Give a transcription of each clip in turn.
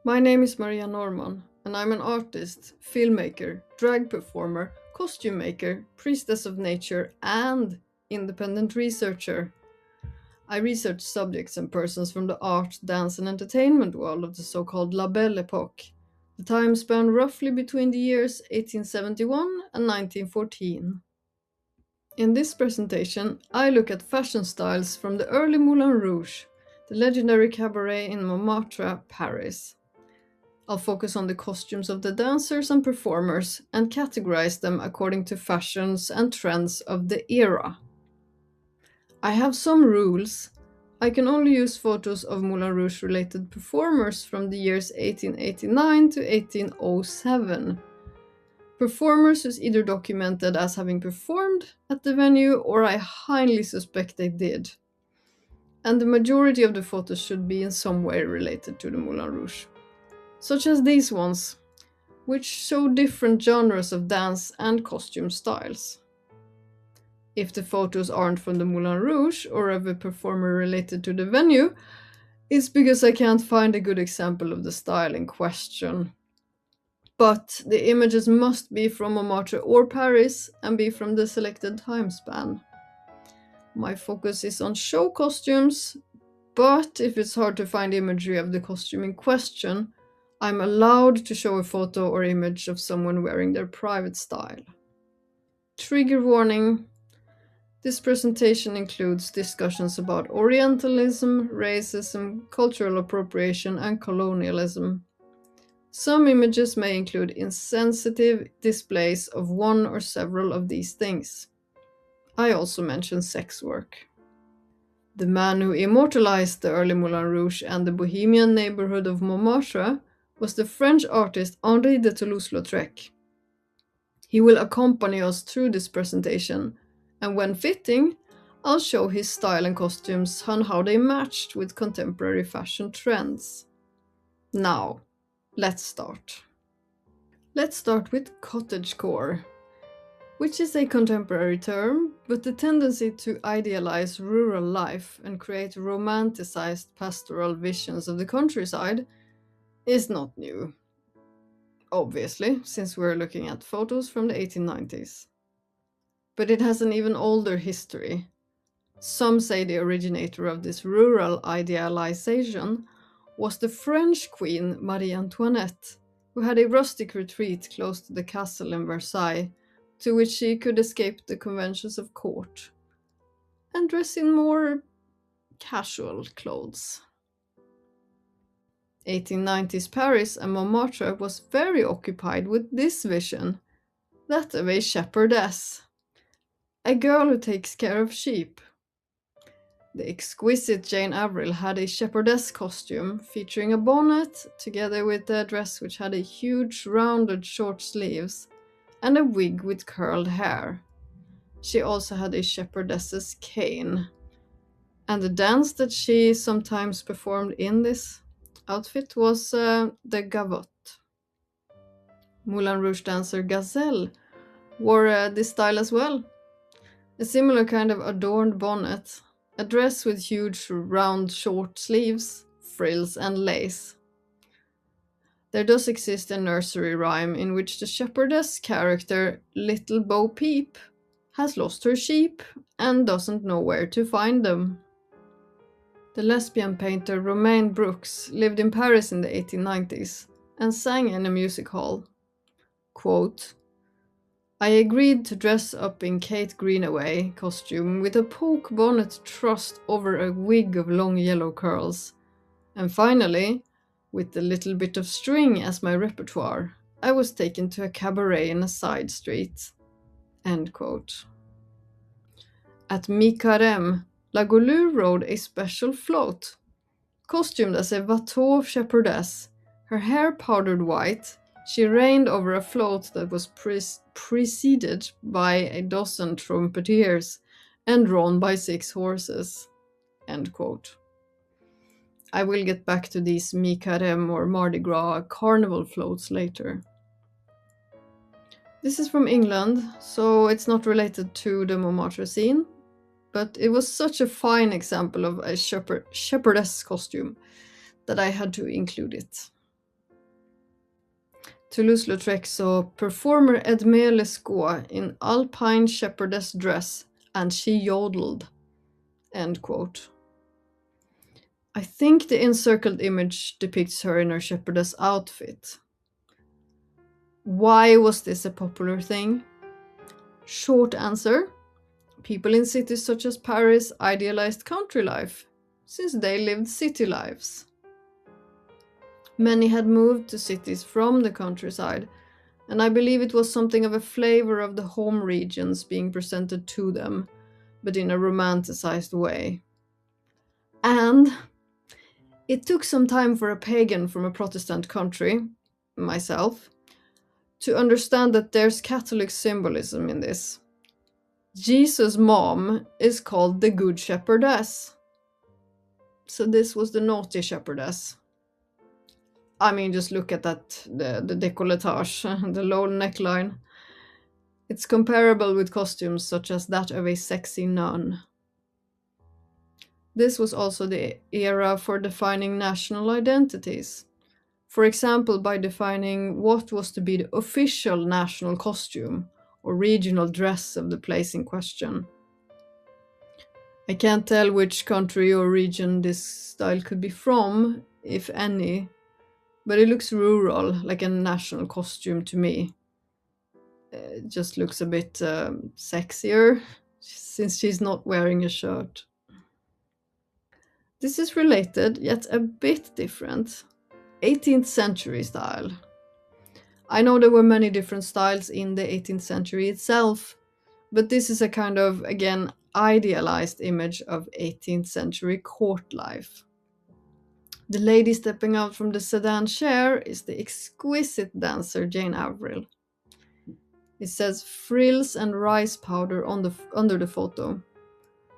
My name is Maria Norman, and I'm an artist, filmmaker, drag performer, costume maker, priestess of nature, and independent researcher. I research subjects and persons from the art, dance, and entertainment world of the so-called La Belle Époque. The time span roughly between the years 1871 and 1914. In this presentation, I look at fashion styles from the early Moulin Rouge, the legendary cabaret in Montmartre, Paris. I'll focus on the costumes of the dancers and performers and categorize them according to fashions and trends of the era. I have some rules. I can only use photos of Moulin Rouge related performers from the years 1889 to 1807. Performers is either documented as having performed at the venue or I highly suspect they did. And the majority of the photos should be in some way related to the Moulin Rouge. Such as these ones, which show different genres of dance and costume styles. If the photos aren't from the Moulin Rouge or of a performer related to the venue, it's because I can't find a good example of the style in question. But the images must be from Montmartre or Paris and be from the selected time span. My focus is on show costumes, but if it's hard to find imagery of the costume in question, I'm allowed to show a photo or image of someone wearing their private style. Trigger warning. This presentation includes discussions about Orientalism, racism, cultural appropriation, and colonialism. Some images may include insensitive displays of one or several of these things. I also mention sex work. The man who immortalized the early Moulin Rouge and the bohemian neighborhood of Montmartre was the French artist Henri de Toulouse-lautrec. He will accompany us through this presentation, and when fitting, I'll show his style and costumes and how they matched with contemporary fashion trends. Now, let's start. Let's start with cottagecore, which is a contemporary term, but the tendency to idealize rural life and create romanticized pastoral visions of the countryside is not new. Obviously, since we're looking at photos from the 1890s. But it has an even older history. Some say the originator of this rural idealization was the French queen Marie Antoinette, who had a rustic retreat close to the castle in Versailles, to which she could escape the conventions of court and dress in more casual clothes. 1890s Paris and Montmartre was very occupied with this vision, that of a shepherdess, a girl who takes care of sheep. The exquisite Jane Avril had a shepherdess costume featuring a bonnet together with a dress which had a huge rounded short sleeves and a wig with curled hair. She also had a shepherdess's cane. And the dance that she sometimes performed in this outfit was the gavotte. Moulin Rouge dancer Gazelle wore this style as well. A similar kind of adorned bonnet, a dress with huge round short sleeves, frills and lace. There does exist a nursery rhyme in which the shepherdess character, Little Bo Peep, has lost her sheep and doesn't know where to find them. The lesbian painter Romaine Brooks lived in Paris in the 1890s and sang in a music hall. Quote, I agreed to dress up in Kate Greenaway costume with a poke bonnet trussed over a wig of long yellow curls. And finally, with a little bit of string as my repertoire, I was taken to a cabaret in a side street. End quote. At Mi-Carême, La Goulue rode a special float. Costumed as a Watteau shepherdess, her hair powdered white, she reigned over a float that was preceded by a dozen trumpeteers and drawn by 6 horses. End quote. I will get back to these Mi-Carême or Mardi Gras carnival floats later. This is from England, so it's not related to the Montmartre scene, but it was such a fine example of a shepherdess costume that I had to include it. Toulouse-lautrec saw performer Edmé Lescaut in alpine shepherdess dress, and she yodeled. End quote. I think the encircled image depicts her in her shepherdess outfit. Why was this a popular thing? Short answer: people in cities such as Paris idealized country life, since they lived city lives. Many had moved to cities from the countryside, and I believe it was something of a flavor of the home regions being presented to them, but in a romanticized way. And it took some time for a pagan from a Protestant country, myself, to understand that there's Catholic symbolism in this. Jesus' mom is called the Good Shepherdess. So this was the naughty shepherdess. I mean, just look at that, the decolletage, the low neckline. It's comparable with costumes such as that of a sexy nun. This was also the era for defining national identities. For example, by defining what was to be the official national costume or regional dress of the place in question. I can't tell which country or region this style could be from, if any, but it looks rural, like a national costume to me. It just looks a bit sexier, since she's not wearing a shirt. This is related, yet a bit different. 18th century style. I know there were many different styles in the 18th century itself, but this is a kind of, again, idealized image of 18th century court life. The lady stepping out from the sedan chair is the exquisite dancer Jane Avril. It says frills and rice powder under the photo.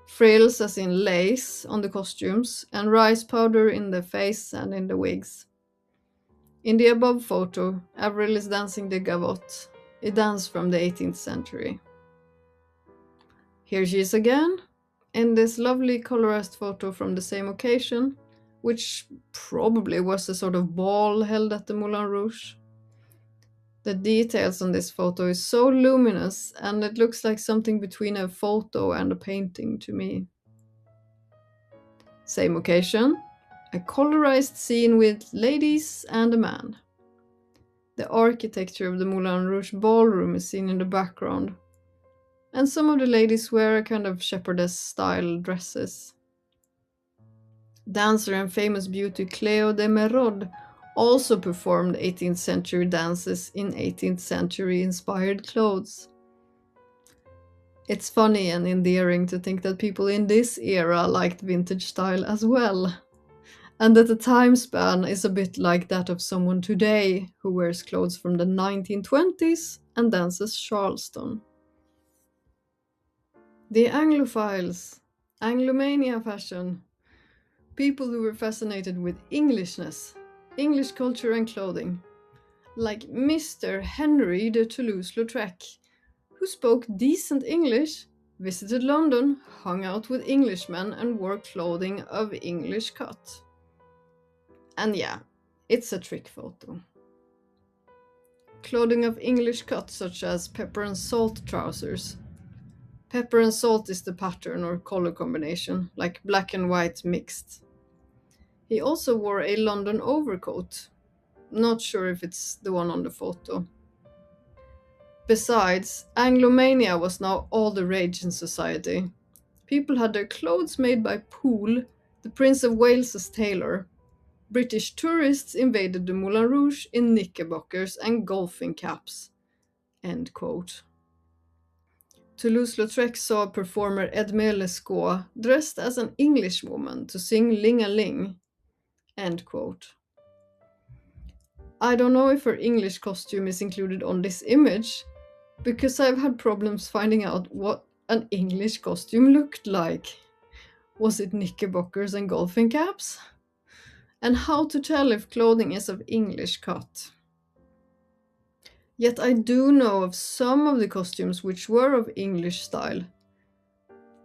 Frills as in lace on the costumes, and rice powder in the face and in the wigs. In the above photo, Avril is dancing the gavotte, a dance from the 18th century. Here she is again, in this lovely colorized photo from the same occasion, which probably was a sort of ball held at the Moulin Rouge. The details on this photo is so luminous, and it looks like something between a photo and a painting to me. Same occasion, a colorized scene with ladies and a man. The architecture of the Moulin Rouge ballroom is seen in the background, and some of the ladies wear a kind of shepherdess-style dresses. Dancer and famous beauty Cleo de Merode also performed 18th century dances in 18th century inspired clothes. It's funny and endearing to think that people in this era liked vintage style as well, and that the time span is a bit like that of someone today who wears clothes from the 1920s and dances Charleston. The Anglophiles, Anglomania fashion, people who were fascinated with Englishness, English culture and clothing, like Mr. Henry de Toulouse-Lautrec, who spoke decent English, visited London, hung out with Englishmen and wore clothing of English cut. And yeah, it's a trick photo. Clothing of English cut such as pepper and salt trousers. Pepper and salt is the pattern or color combination, like black and white mixed. He also wore a London overcoat. Not sure if it's the one on the photo. Besides, Anglomania was now all the rage in society. People had their clothes made by Poole, the Prince of Wales's tailor. British tourists invaded the Moulin Rouge in knickerbockers and golfing caps. End quote. Toulouse-Lautrec saw performer Edmé Lescaut dressed as an Englishwoman to sing Ling-a-Ling. End quote. I don't know if her English costume is included on this image, because I've had problems finding out what an English costume looked like. Was it knickerbockers and golfing caps? And how to tell if clothing is of English cut? Yet I do know of some of the costumes which were of English style.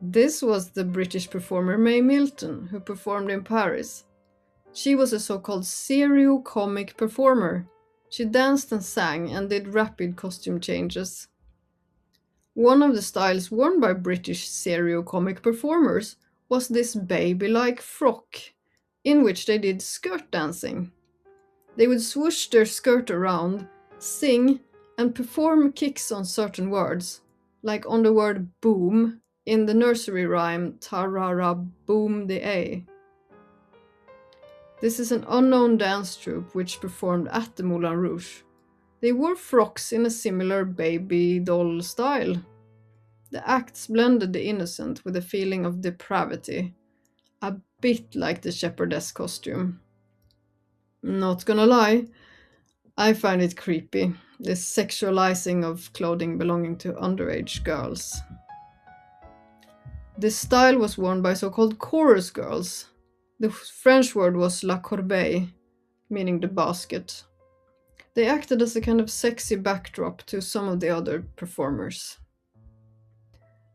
This was the British performer May Milton, who performed in Paris. She was a so-called serio-comic performer, She danced and sang and did rapid costume changes. One of the styles worn by British serio-comic performers was this baby-like frock, in which they did skirt dancing. They would swoosh their skirt around, sing, and perform kicks on certain words, like on the word boom in the nursery rhyme Tarara Boom the A. This is an unknown dance troupe which performed at the Moulin Rouge. They wore frocks in a similar baby doll style. The acts blended the innocent with a feeling of depravity, a bit like the Shepherdess costume. Not gonna lie, I find it creepy, this sexualizing of clothing belonging to underage girls. This style was worn by so-called chorus girls. The French word was la corbeille, meaning the basket. They acted as a kind of sexy backdrop to some of the other performers.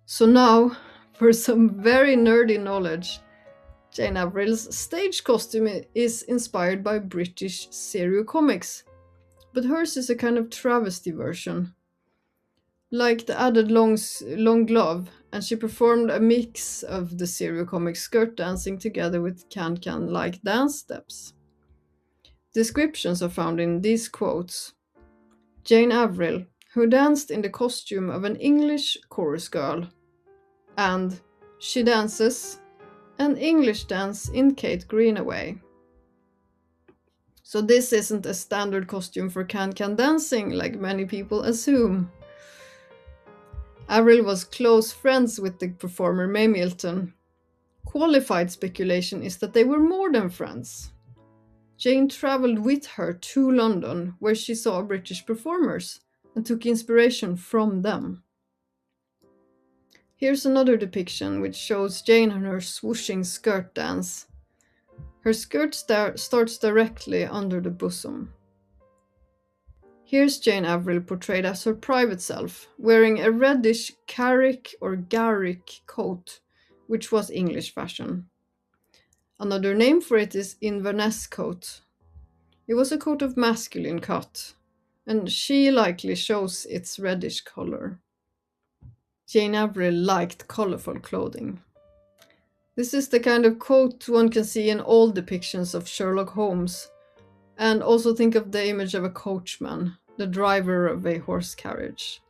So now, for some very nerdy knowledge, Jane Avril's stage costume is inspired by British serio-comics, but hers is a kind of travesty version. Like the added long glove, and she performed a mix of the serio-comic skirt dancing together with can-can-like dance steps. Descriptions are found in these quotes. Jane Avril, who danced in the costume of an English chorus girl, and she dances an English dance in Kate Greenaway. So this isn't a standard costume for can-can dancing like many people assume. Avril was close friends with the performer May Milton. Qualified speculation is that they were more than friends. Jane travelled with her to London, where she saw British performers and took inspiration from them. Here's another depiction which shows Jane and her swooshing skirt dance. Her skirt starts directly under the bosom. Here's Jane Avril portrayed as her private self, wearing a reddish carrick or garrick coat, which was English fashion. Another name for it is Inverness coat. It was a coat of masculine cut, and she likely shows its reddish color. Jane Avril liked colorful clothing. This is the kind of coat one can see in all depictions of Sherlock Holmes, and also think of the image of a coachman, the driver of a horse carriage.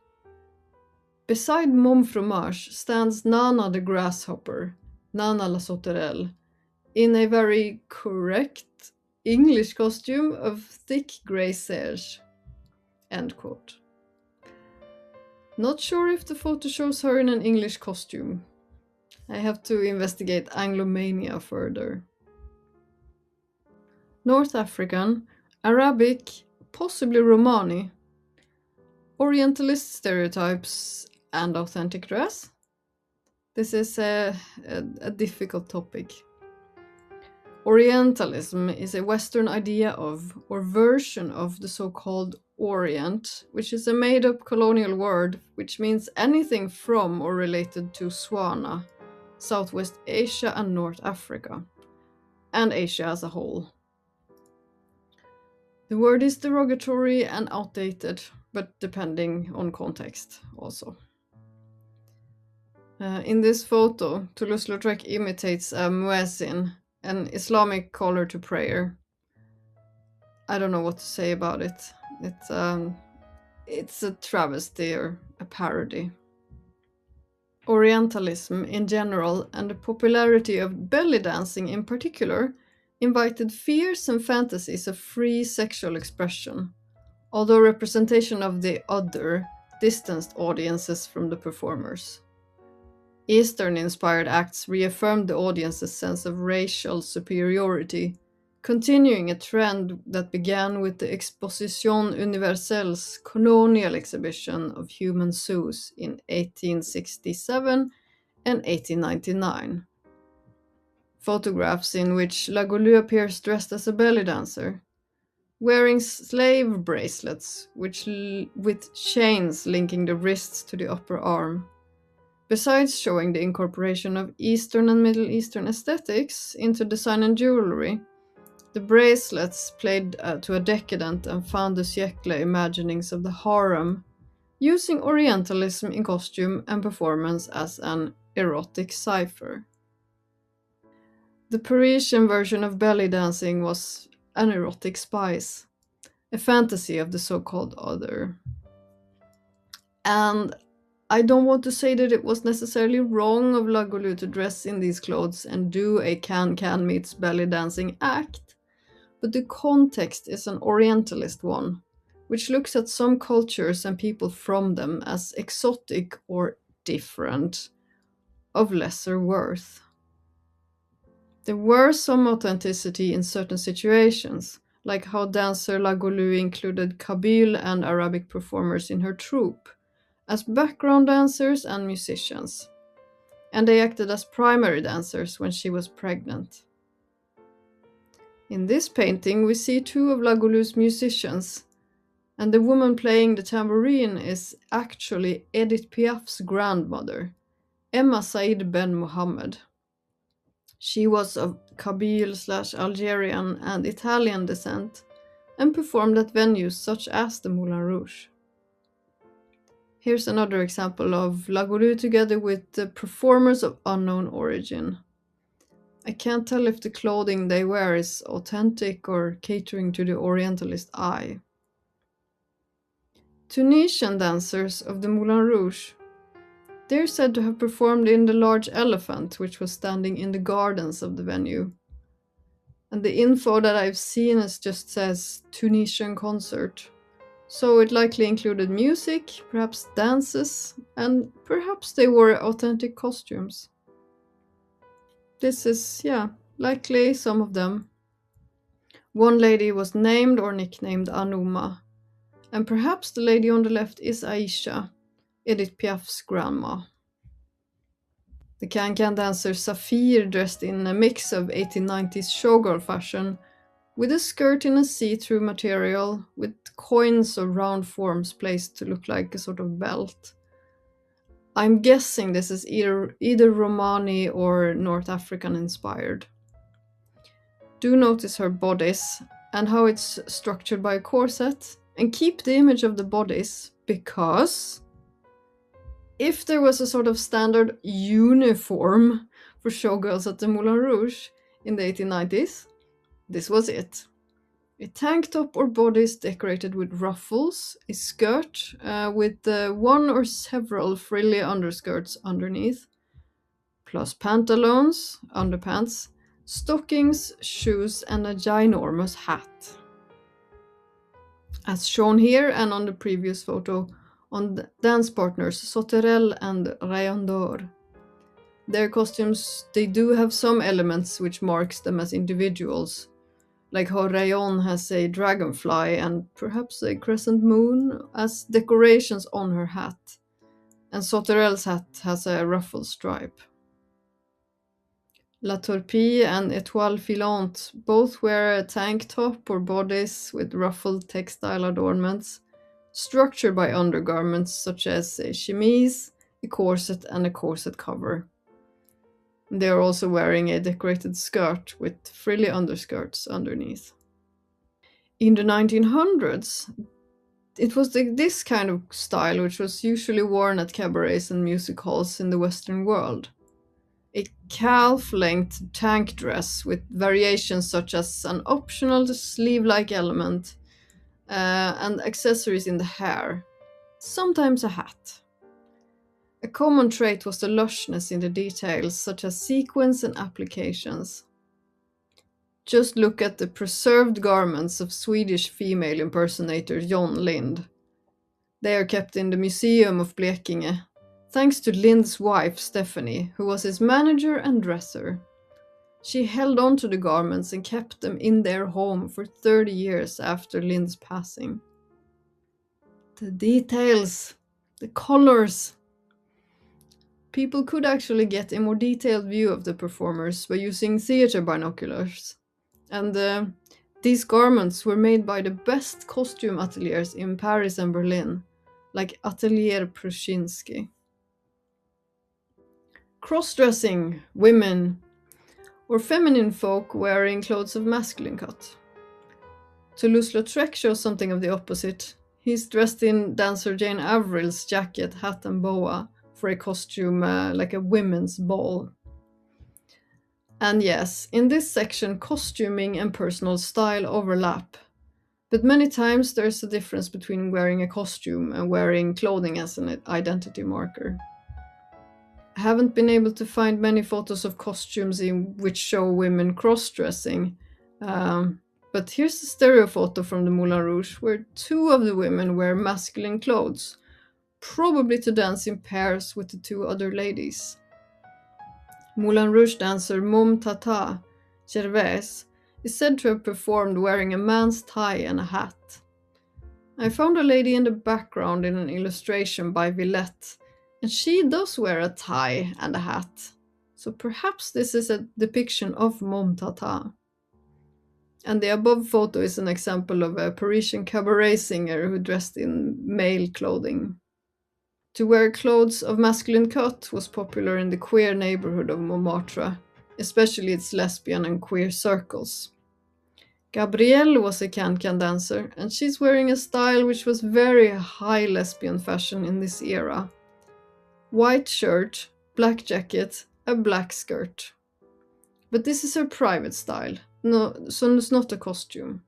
Beside Mom Fromage stands Nana the grasshopper, Nana la sauterelle, in a very correct English costume of thick grey serge. End quote. Not sure if the photo shows her in an English costume. I have to investigate Anglomania further. North African, Arabic, possibly Romani, Orientalist stereotypes and authentic dress. This is a difficult topic. Orientalism is a Western idea of, or version of, the so-called Orient, which is a made-up colonial word which means anything from or related to Swana, Southwest Asia and North Africa, and Asia as a whole. The word is derogatory and outdated, but depending on context also. In this photo, toulouse-lautrec imitates a muezzin, an Islamic caller to prayer. I don't know what to say about it. It's a travesty or a parody. Orientalism in general, and the popularity of belly dancing in particular, invited fears and fantasies of free sexual expression, although representation of the other distanced audiences from the performers. Eastern-inspired acts reaffirmed the audience's sense of racial superiority, continuing a trend that began with the Exposition Universelle's colonial exhibition of human zoos in 1867 and 1899. Photographs in which La Goulue appears dressed as a belly dancer, wearing slave bracelets with chains linking the wrists to the upper arm. Besides showing the incorporation of Eastern and Middle Eastern aesthetics into design and jewelry, The bracelets played to a decadent and fin de siècle imaginings of the harem, using Orientalism in costume and performance as an erotic cipher. The Parisian version of belly dancing was an erotic spice, a fantasy of the so-called other. And I don't want to say that it was necessarily wrong of La Goulue to dress in these clothes and do a can-can meets belly dancing act, but the context is an Orientalist one, which looks at some cultures and people from them as exotic or different, of lesser worth. There were some authenticity in certain situations, like how dancer La Goulue included Kabyle and Arabic performers in her troupe, as background dancers and musicians, and they acted as primary dancers when she was pregnant. In this painting we see two of La Goule's musicians, and the woman playing the tambourine is actually Edith Piaf's grandmother, Emma Said Ben Mohammed. She was of Kabyle/Algerian and Italian descent and performed at venues such as the Moulin Rouge. Here's another example of La Goulue together with the performers of unknown origin. I can't tell if the clothing they wear is authentic or catering to the Orientalist eye. Tunisian dancers of the Moulin Rouge. They're said to have performed in the large elephant which was standing in the gardens of the venue. And the info that I've seen just says Tunisian concert. So it likely included music, perhaps dances, and perhaps they wore authentic costumes. This is, likely some of them. One lady was named or nicknamed Anouma, and perhaps the lady on the left is Aisha, Edith Piaf's grandma. The can-can dancer Safir dressed in a mix of 1890s showgirl fashion, with a skirt in a see-through material, with coins of round forms placed to look like a sort of belt. I'm guessing this is either Romani or North African inspired. Do notice her bodice and how it's structured by a corset, and keep the image of the bodice, because if there was a sort of standard uniform for showgirls at the Moulin Rouge in the 1890s, this was it. A tank top or bodice decorated with ruffles, a skirt with one or several frilly underskirts underneath, plus pantaloons, underpants, stockings, shoes, and a ginormous hat. As shown here and on the previous photo, on the dance partners Sauterelle and Rayon d'Or. Their costumes, they do have some elements which marks them as individuals, like how Rayon has a dragonfly and perhaps a crescent moon as decorations on her hat, and Sauterelle's hat has a ruffled stripe. La Torpille and Étoile Filante both wear a tank top or bodice with ruffled textile adornments, structured by undergarments such as a chemise, a corset, and a corset cover. They are also wearing a decorated skirt with frilly underskirts underneath. In the 1900s, it was this kind of style which was usually worn at cabarets and music halls in the Western world. A calf-length tank dress with variations such as an optional sleeve-like element and accessories in the hair, sometimes a hat. A common trait was the lushness in the details, such as sequins and applications. Just look at the preserved garments of Swedish female impersonator John Lind. They are kept in the Museum of Blekinge, thanks to Lind's wife Stephanie, who was his manager and dresser. She held on to the garments and kept them in their home for 30 years after Lind's passing. The details, the colors. People could actually get a more detailed view of the performers by using theater binoculars. And these garments were made by the best costume ateliers in Paris and Berlin, like Atelier Pruszynski. Cross-dressing, women. or feminine folk wearing clothes of masculine cut. Toulouse-lautrec shows something of the opposite. He's dressed in dancer Jane Averil's jacket, hat and boa for a costume like a women's ball. And yes, in this section costuming and personal style overlap. But many times there's a difference between wearing a costume and wearing clothing as an identity marker. I haven't been able to find many photos of costumes in which show women cross-dressing, but here's a stereo photo from the Moulin Rouge where two of the women wear masculine clothes, probably to dance in pairs with the two other ladies. Moulin Rouge dancer Mom Tata, Shepherdess, is said to have performed wearing a man's tie and a hat. I found a lady in the background in an illustration by Villette, and she does wear a tie and a hat. So perhaps this is a depiction of Mom Tata. And the above photo is an example of a Parisian cabaret singer who dressed in male clothing. To wear clothes of masculine cut was popular in the queer neighborhood of Montmartre, especially its lesbian and queer circles. Gabrielle was a can-can dancer, and she's wearing a style which was very high lesbian fashion in this era. White shirt, black jacket, a black skirt. But this is her private style, so it's not a costume.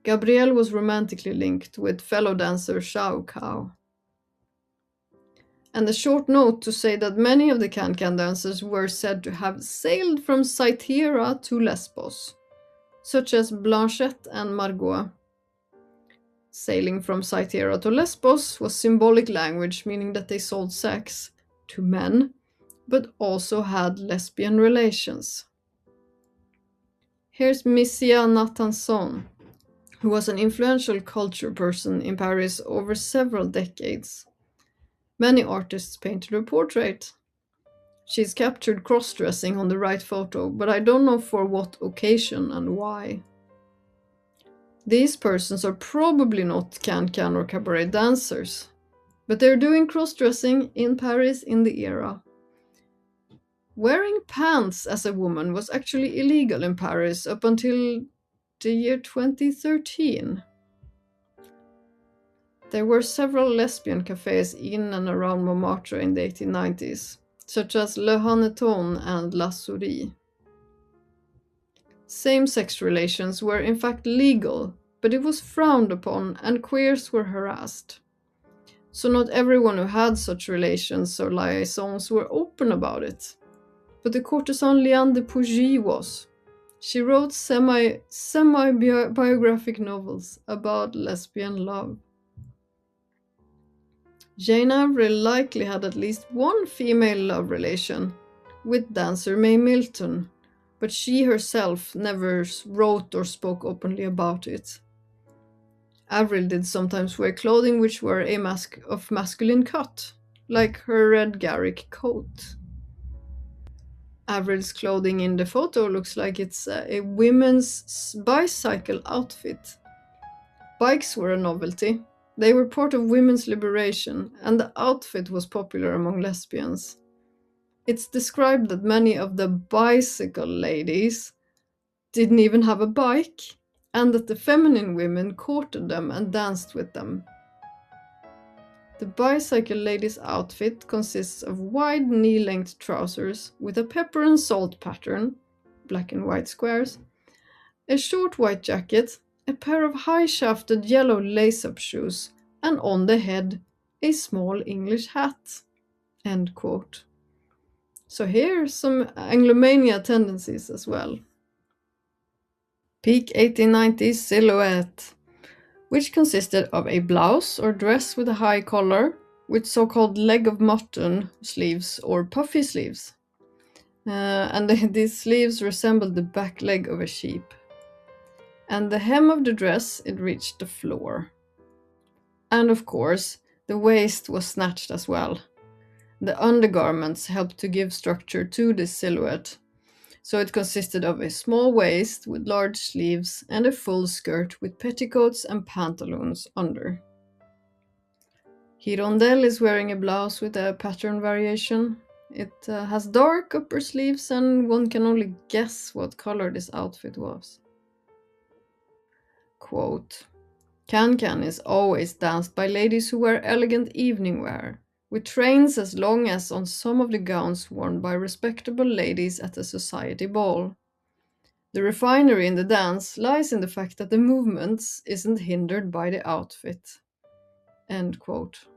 Gabrielle was romantically linked with fellow dancer Xiao Kao. And a short note to say that many of the can-can dancers were said to have sailed from Cythera to Lesbos, such as Blanchette and Margot. Sailing from Cythera to Lesbos was symbolic language, meaning that they sold sex to men, but also had lesbian relations. Here's Missia Nathanson, who was an influential culture person in Paris over several decades. Many artists painted her portrait. She's captured cross-dressing on the right photo, but I don't know for what occasion and why. These persons are probably not can-can or cabaret dancers, but they're doing cross-dressing in Paris in the era. Wearing pants as a woman was actually illegal in Paris up until the year 2013. There were several lesbian cafes in and around Montmartre in the 1890s, such as Le Hanneton and La Souris. Same-sex relations were in fact legal, but it was frowned upon and queers were harassed. So not everyone who had such relations or liaisons were open about it. But the courtesan Liane de Pougy was. She wrote semi-biographic novels about lesbian love. Jane Avril likely had at least one female love relation with dancer May Milton, but she herself never wrote or spoke openly about it. Avril did sometimes wear clothing which were of masculine cut, like her red Garrick coat. Avril's clothing in the photo looks like it's a women's bicycle outfit. Bikes were a novelty. They were part of women's liberation, and the outfit was popular among lesbians. It's described that many of the bicycle ladies didn't even have a bike, and that the feminine women courted them and danced with them. The bicycle lady's outfit consists of wide knee-length trousers with a pepper and salt pattern, black and white squares, a short white jacket, a pair of high-shafted yellow lace-up shoes, and on the head, a small English hat. End quote. So here are some Anglomania tendencies as well. Peak 1890s silhouette, which consisted of a blouse or dress with a high collar, with so-called leg of mutton sleeves or puffy sleeves. And these sleeves resembled the back leg of a sheep. And the hem of the dress, it reached the floor. And of course, the waist was snatched as well. The undergarments helped to give structure to this silhouette. So it consisted of a small waist with large sleeves and a full skirt with petticoats and pantaloons under. Hirondelle is wearing a blouse with a pattern variation. It has dark upper sleeves and one can only guess what color this outfit was. Quote, "Can-can is always danced by ladies who wear elegant evening wear, with trains as long as on some of the gowns worn by respectable ladies at a society ball. The refinery in the dance lies in the fact that the movements isn't hindered by the outfit." End quote.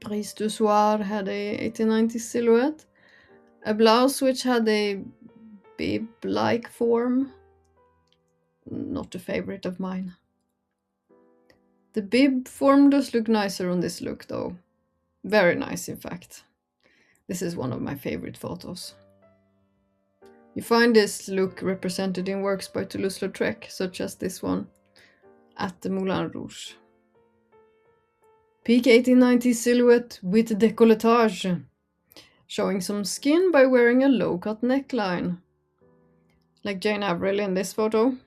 Brise du Soir had a 1890s silhouette, a blouse which had a bib-like form. Not a favorite of mine. The bib form does look nicer on this look though. Very nice in fact. This is one of my favorite photos. You find this look represented in works by Toulouse-lautrec, such as this one, at the Moulin Rouge. Peak 1890s silhouette with decolletage, showing some skin by wearing a low-cut neckline. Like Jane Avril in this photo.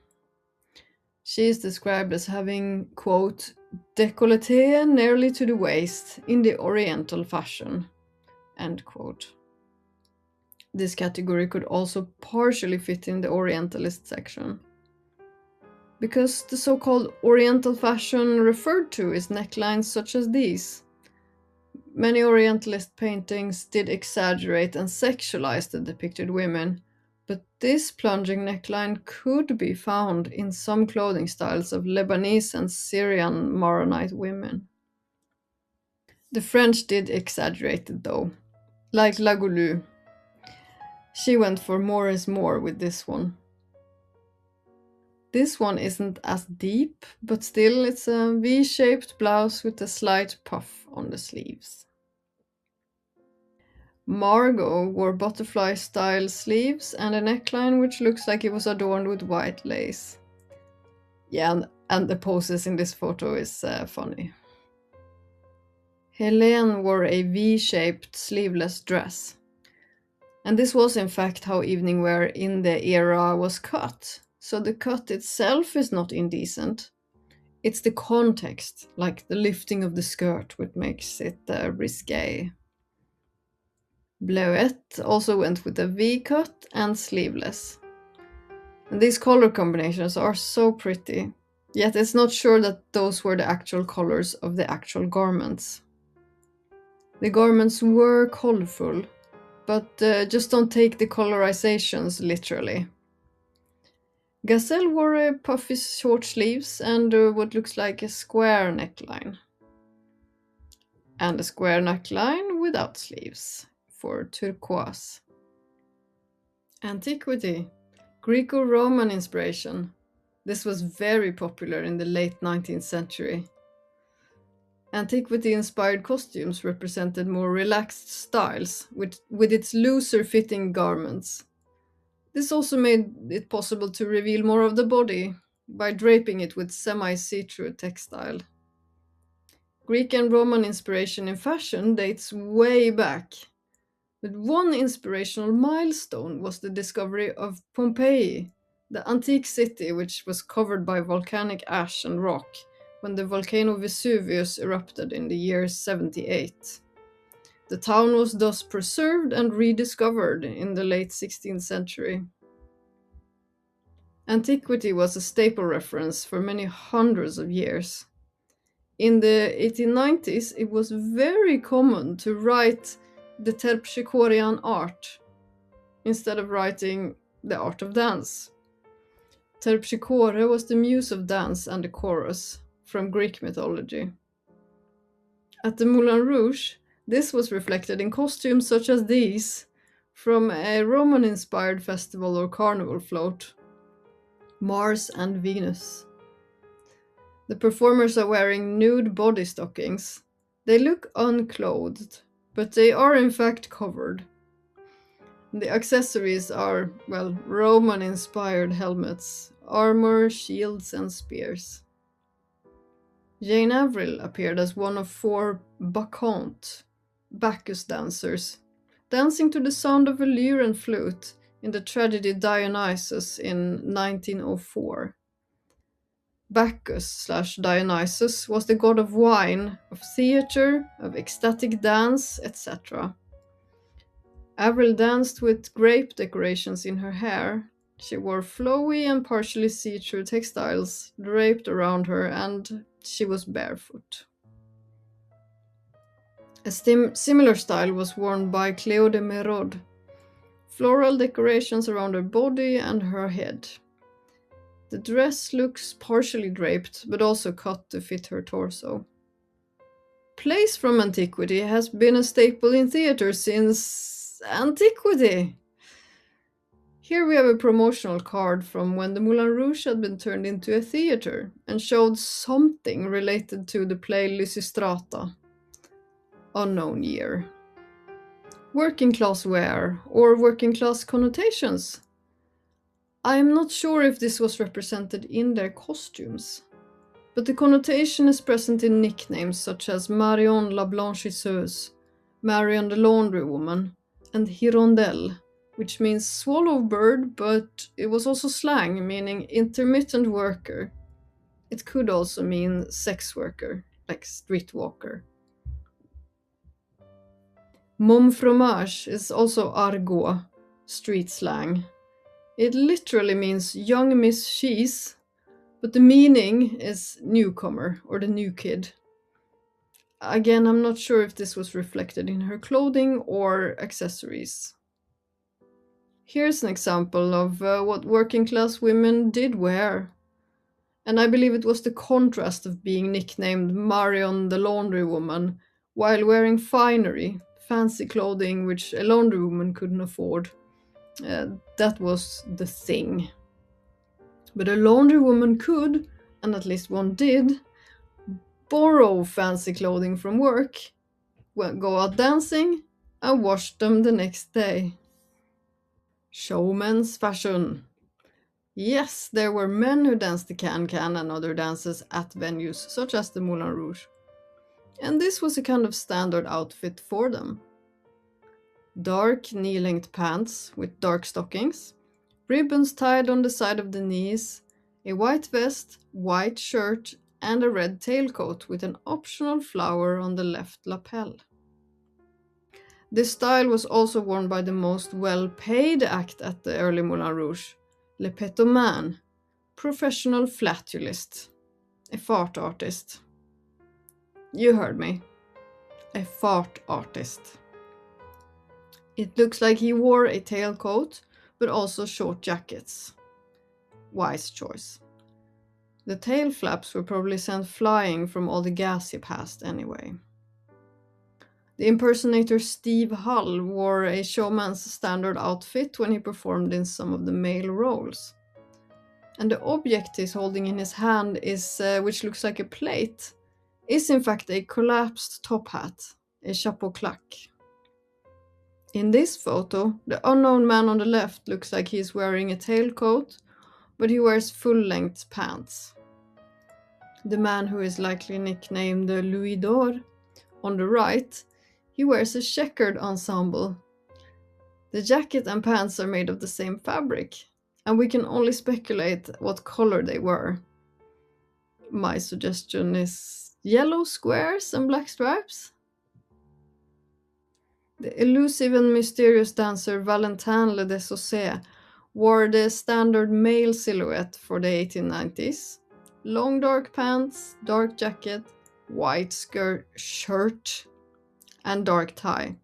She is described as having, quote, "décolleté nearly to the waist in the Oriental fashion," end quote. This category could also partially fit in the Orientalist section, because the so-called Oriental fashion referred to is necklines such as these. Many Orientalist paintings did exaggerate and sexualize the depicted women, but this plunging neckline could be found in some clothing styles of Lebanese and Syrian Maronite women. The French did exaggerate it though, like Lagoulou. She went for more is more with this one. This one isn't as deep, but still it's a V-shaped blouse with a slight puff on the sleeves. Margot wore butterfly-style sleeves and a neckline which looks like it was adorned with white lace. Yeah, and the poses in this photo is funny. Helene wore a V-shaped sleeveless dress. And this was in fact how evening wear in the era was cut. So the cut itself is not indecent. It's the context, like the lifting of the skirt, which makes it risque. Bleuette also went with a V-cut and sleeveless. And these color combinations are so pretty, yet it's not sure that those were the actual colors of the actual garments. The garments were colorful, but just don't take the colorizations literally. Gazelle wore a puffy short sleeves and what looks like a square neckline. And a square neckline without sleeves for turquoise. Antiquity, Greco-Roman inspiration. This was very popular in the late 19th century. Antiquity-inspired costumes represented more relaxed styles with its looser fitting garments. This also made it possible to reveal more of the body by draping it with semi-see-through textile. Greek and Roman inspiration in fashion dates way back, but one inspirational milestone was the discovery of Pompeii, the antique city which was covered by volcanic ash and rock when the volcano Vesuvius erupted in the year 78. The town was thus preserved and rediscovered in the late 16th century. Antiquity was a staple reference for many hundreds of years. In the 1890s, it was very common to write the terpsichorean art instead of writing the art of dance. Terpsichore was the muse of dance and the chorus from Greek mythology. At the Moulin Rouge, this was reflected in costumes such as these from a Roman-inspired festival or carnival float, Mars and Venus. The performers are wearing nude body stockings. They look unclothed, but they are in fact covered. The accessories are, well, Roman-inspired helmets, armor, shields and spears. Jane Avril appeared as one of 4 bacchantes, Bacchus dancers, dancing to the sound of a lyre and flute in the tragedy Dionysus in 1904. Bacchus/Dionysus was the god of wine, of theatre, of ecstatic dance, etc. Avril danced with grape decorations in her hair. She wore flowy and partially see-through textiles draped around her, and she was barefoot. A similar style was worn by Cleo de Merode. Floral decorations around her body and her head. The dress looks partially draped, but also cut to fit her torso. Plays from Antiquity has been a staple in theatre since Antiquity. Here we have a promotional card from when the Moulin Rouge had been turned into a theatre and showed something related to the play Lysistrata. Unknown year. Working class wear or working class connotations. I am not sure if this was represented in their costumes, but the connotation is present in nicknames such as Marion la Blanchisseuse, Marion the Laundry Woman, and Hirondelle, which means swallow bird, but it was also slang meaning intermittent worker. It could also mean sex worker, like streetwalker. Mon fromage is also argot, street slang. It literally means young Miss Cheese, but the meaning is newcomer or the new kid. Again, I'm not sure if this was reflected in her clothing or accessories. Here's an example of what working class women did wear. And I believe it was the contrast of being nicknamed Marion the Laundry Woman while wearing finery, fancy clothing which a laundry woman couldn't afford. That was the thing. But a laundry woman could, and at least one did, borrow fancy clothing from work, go out dancing, and wash them the next day. Showman's fashion. Yes, there were men who danced the can-can and other dances at venues such as the Moulin Rouge. And this was a kind of standard outfit for them. Dark knee-length pants with dark stockings, ribbons tied on the side of the knees, a white vest, white shirt, and a red tailcoat with an optional flower on the left lapel. This style was also worn by the most well-paid act at the early Moulin Rouge, Le Petoman, professional flatulist, a fart artist. You heard me. A fart artist. It looks like he wore a tailcoat, but also short jackets. Wise choice. The tail flaps were probably sent flying from all the gas he passed anyway. The impersonator Steve Hull wore a showman's standard outfit when he performed in some of the male roles. And the object he's holding in his hand is, which looks like a plate, is in fact a collapsed top hat, a chapeau claque. In this photo, the unknown man on the left looks like he's wearing a tailcoat, but he wears full-length pants. The man who is likely nicknamed Louis d'Or, on the right, he wears a checkered ensemble. The jacket and pants are made of the same fabric, and we can only speculate what color they were. My suggestion is yellow squares and black stripes. The elusive and mysterious dancer Valentin Le Dessaussé wore the standard male silhouette for the 1890s. Long dark pants, dark jacket, white shirt, and dark tie,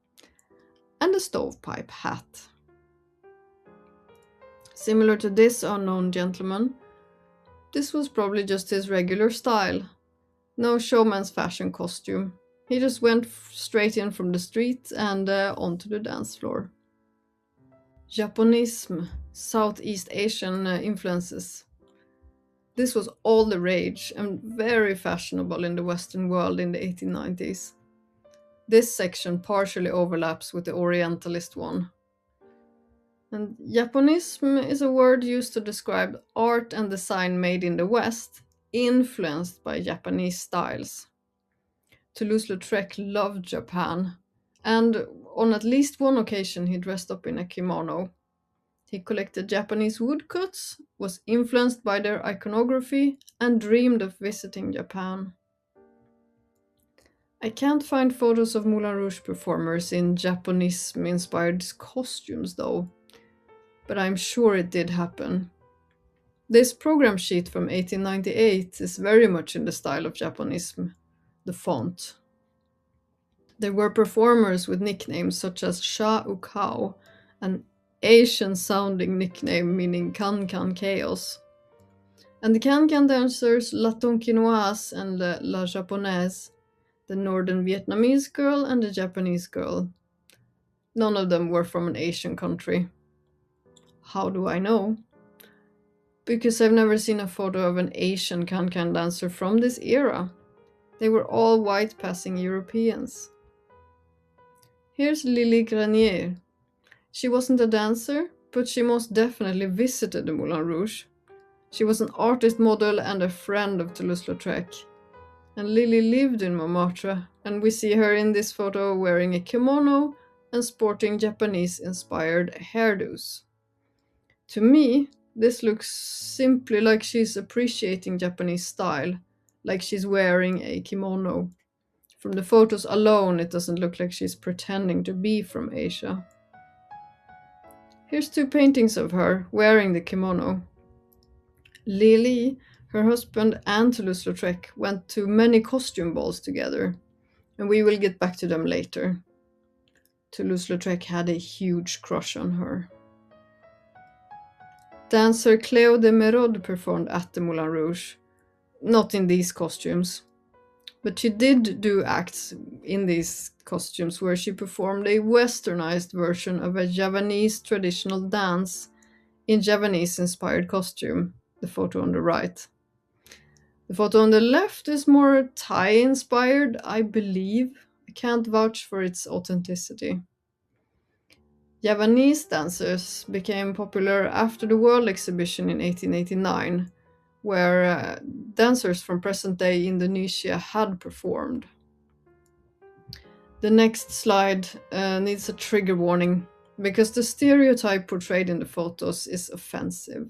and a stovepipe hat. Similar to this unknown gentleman, this was probably just his regular style. No showman's fashion costume. He just went straight in from the street and onto the dance floor. Japonisme, Southeast Asian influences. This was all the rage and very fashionable in the Western world in the 1890s. This section partially overlaps with the Orientalist one. And Japonisme is a word used to describe art and design made in the West, influenced by Japanese styles. Toulouse-lautrec loved Japan, and on at least one occasion he dressed up in a kimono. He collected Japanese woodcuts, was influenced by their iconography, and dreamed of visiting Japan. I can't find photos of Moulin Rouge performers in Japonisme-inspired costumes though, but I'm sure it did happen. This program sheet from 1898 is very much in the style of Japonisme, the font. There were performers with nicknames such as Sha U Kao, an Asian-sounding nickname meaning Can chaos. And the Can dancers La Tonkinoise and La Japonaise, the Northern Vietnamese girl and the Japanese girl. None of them were from an Asian country. How do I know? Because I've never seen a photo of an Asian Can dancer from this era. They were all white passing Europeans. Here's Lily Granier. She wasn't a dancer, but she most definitely visited the Moulin Rouge. She was an artist model and a friend of Toulouse-lautrec. And Lily lived in Montmartre, and we see her in this photo wearing a kimono and sporting Japanese-inspired hairdos. To me, this looks simply like she's appreciating Japanese style, like she's wearing a kimono. From the photos alone, it doesn't look like she's pretending to be from Asia. Here's two paintings of her wearing the kimono. Lily, her husband, and Toulouse-lautrec went to many costume balls together, and we will get back to them later. Toulouse-lautrec had a huge crush on her. Dancer Cléo de Merode performed at the Moulin Rouge, not in these costumes, but she did do acts in these costumes where she performed a westernized version of a Javanese traditional dance in Javanese-inspired costume, the photo on the right. The photo on the left is more Thai-inspired, I believe. I can't vouch for its authenticity. Javanese dancers became popular after the World Exhibition in 1889, where dancers from present-day Indonesia had performed. The next slide needs a trigger warning, because the stereotype portrayed in the photos is offensive.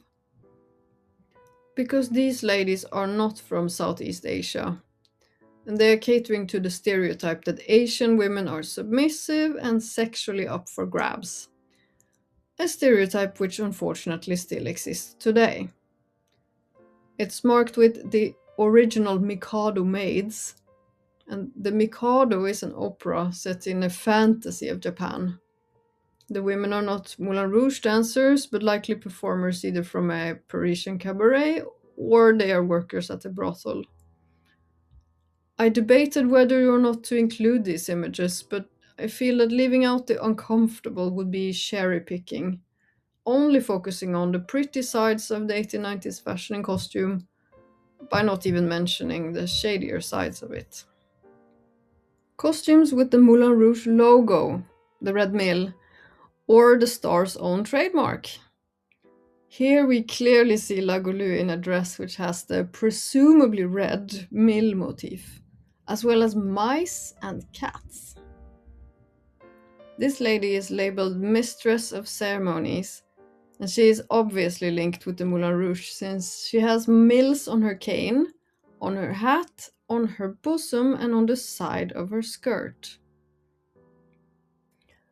Because these ladies are not from Southeast Asia, and they are catering to the stereotype that Asian women are submissive and sexually up for grabs. A stereotype which unfortunately still exists today. It's marked with the original Mikado maids, and the Mikado is an opera set in a fantasy of Japan. The women are not Moulin Rouge dancers, but likely performers either from a Parisian cabaret or they are workers at a brothel. I debated whether or not to include these images, but I feel that leaving out the uncomfortable would be cherry picking, only focusing on the pretty sides of the 1890s fashion and costume, by not even mentioning the shadier sides of it. Costumes with the Moulin Rouge logo, the red mill, or the star's own trademark. Here we clearly see La Goulue in a dress which has the presumably red mill motif, as well as mice and cats. This lady is labeled Mistress of Ceremonies, and she is obviously linked with the Moulin Rouge since she has mills on her cane, on her hat, on her bosom, and on the side of her skirt.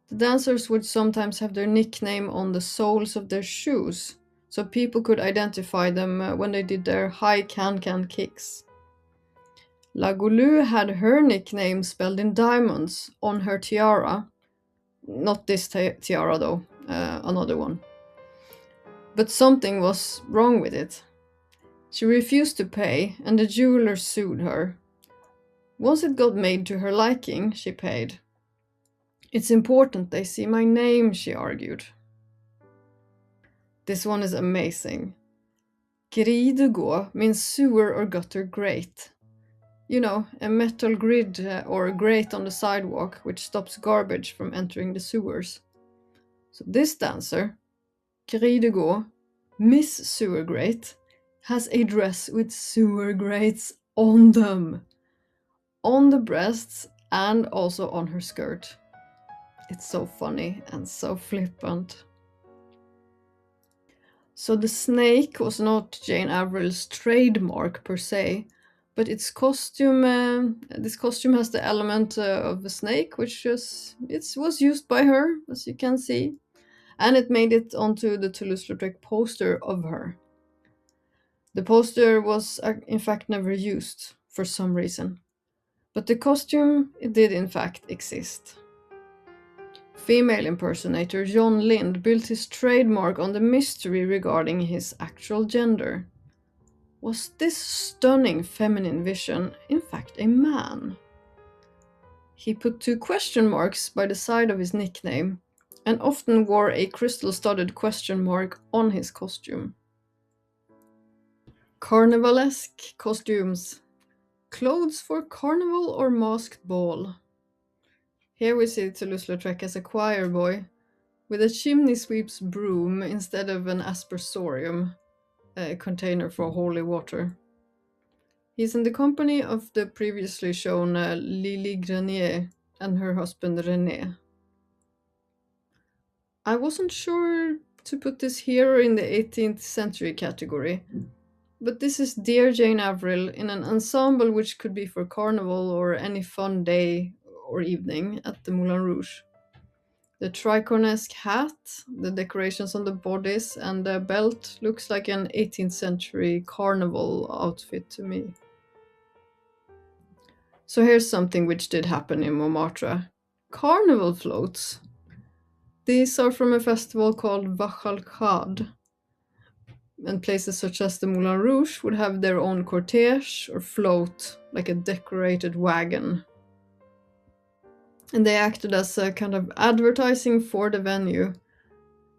The dancers would sometimes have their nickname on the soles of their shoes, so people could identify them when they did their high can kicks. La Goulue had her nickname spelled in diamonds on her tiara. Not this tiara though, another one. But something was wrong with it. She refused to pay, and the jeweler sued her. Once it got made to her liking, she paid. It's important they see my name, she argued. This one is amazing. Grille de go means sewer or gutter grate. You know, a metal grid or a grate on the sidewalk which stops garbage from entering the sewers. So this dancer, Grille de go, Miss Sewer Grate, has a dress with sewer grates on them. On the breasts and also on her skirt. It's so funny and so flippant. So the snake was not Jane Averil's trademark per se, But its costume, this costume has the element of a snake, which was used by her, as you can see, and it made it onto the Toulouse-lautrec poster of her. The poster was in fact never used for some reason, but the costume it did in fact exist. Female impersonator John Lind built his trademark on the mystery regarding his actual gender. Was this stunning feminine vision in fact a man? He put 2 question marks by the side of his nickname and often wore a crystal-studded question mark on his costume. Carnivalesque costumes. Clothes for carnival or masked ball. Here we see Toulouse-lautrec as a choir boy with a chimney sweep's broom instead of an aspersorium, a container for holy water. He's in the company of the previously shown Lily Grenier and her husband René. I wasn't sure to put this here or in the 18th century category, but this is Dear Jane Avril in an ensemble which could be for carnival or any fun day or evening at the Moulin Rouge. The tricornesque hat, the decorations on the bodice, and the belt looks like an 18th century carnival outfit to me. So here's something which did happen in Montmartre. Carnival floats. These are from a festival called Vachalchad, and places such as the Moulin Rouge would have their own cortege or float, like a decorated wagon. And they acted as a kind of advertising for the venue.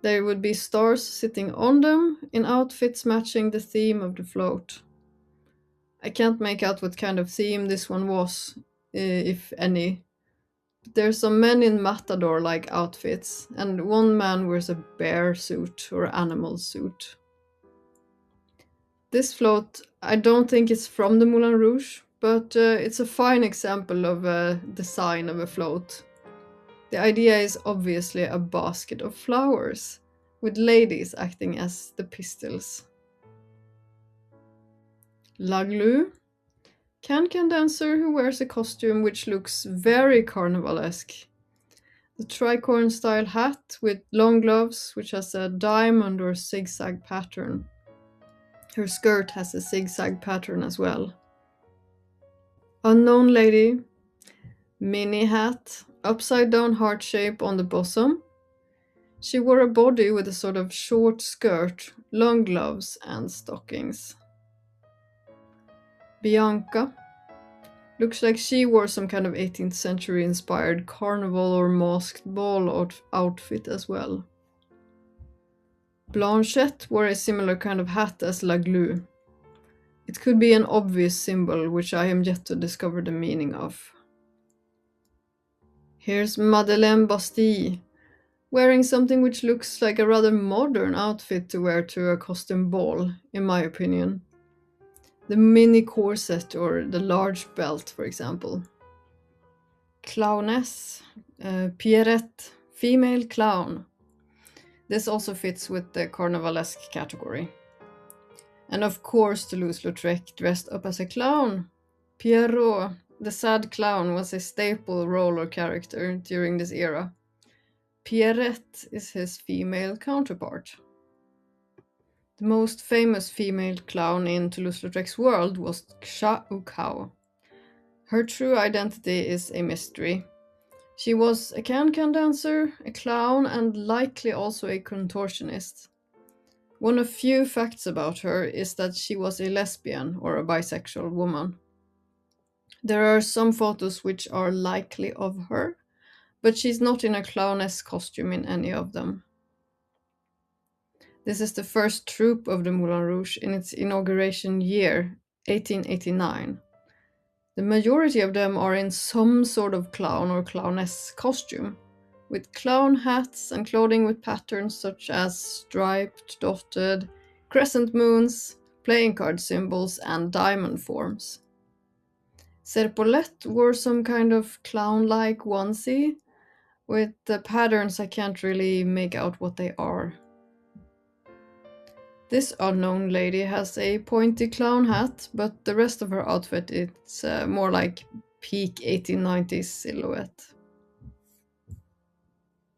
There would be stars sitting on them in outfits matching the theme of the float. I can't make out what kind of theme this one was, if any. But there's some men in matador-like outfits, and one man wears a bear suit or animal suit. This float, I don't think it's from the Moulin Rouge, but it's a fine example of a design of a float. The idea is obviously a basket of flowers, with ladies acting as the pistils. Laglu, can-can dancer who wears a costume which looks very carnivalesque. The tricorn style hat with long gloves which has a diamond or zigzag pattern. Her skirt has a zigzag pattern as well. Unknown lady, mini hat, upside down heart shape on the bosom. She wore a body with a sort of short skirt, long gloves and stockings. Bianca. Looks like she wore some kind of 18th century inspired carnival or masked ball outfit as well. Blanchette wore a similar kind of hat as Laglu. It could be an obvious symbol which I am yet to discover the meaning of. Here's Madeleine Bastille, wearing something which looks like a rather modern outfit to wear to a costume ball, in my opinion. The mini corset or the large belt, for example. Clownesse, Pierrette, female clown. This also fits with the carnivalesque category. And of course Toulouse-lautrec dressed up as a clown. Pierrot, the sad clown, was a staple role or character during this era. Pierrette is his female counterpart. The most famous female clown in Toulouse-lautrec's world was Ksha Ukao. Her true identity is a mystery. She was a can-can dancer, a clown, and likely also a contortionist. One of few facts about her is that she was a lesbian or a bisexual woman. There are some photos which are likely of her, but she's not in a clowness costume in any of them. This is the first troupe of the Moulin Rouge in its inauguration year, 1889. The majority of them are in some sort of clown or clowness costume, with clown hats and clothing with patterns such as striped, dotted, crescent moons, playing card symbols, and diamond forms. Serpollet wore some kind of clown-like onesie, with the patterns I can't really make out what they are. This unknown lady has a pointy clown hat, but the rest of her outfit is more like peak 1890s silhouette.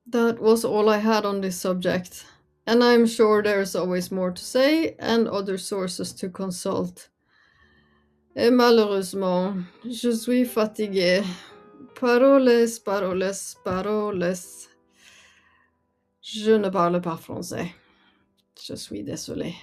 That was all I had on this subject, and I'm sure there's always more to say and other sources to consult. Et malheureusement, je suis fatiguée. Paroles, paroles, paroles. Je ne parle pas français. Je suis désolée.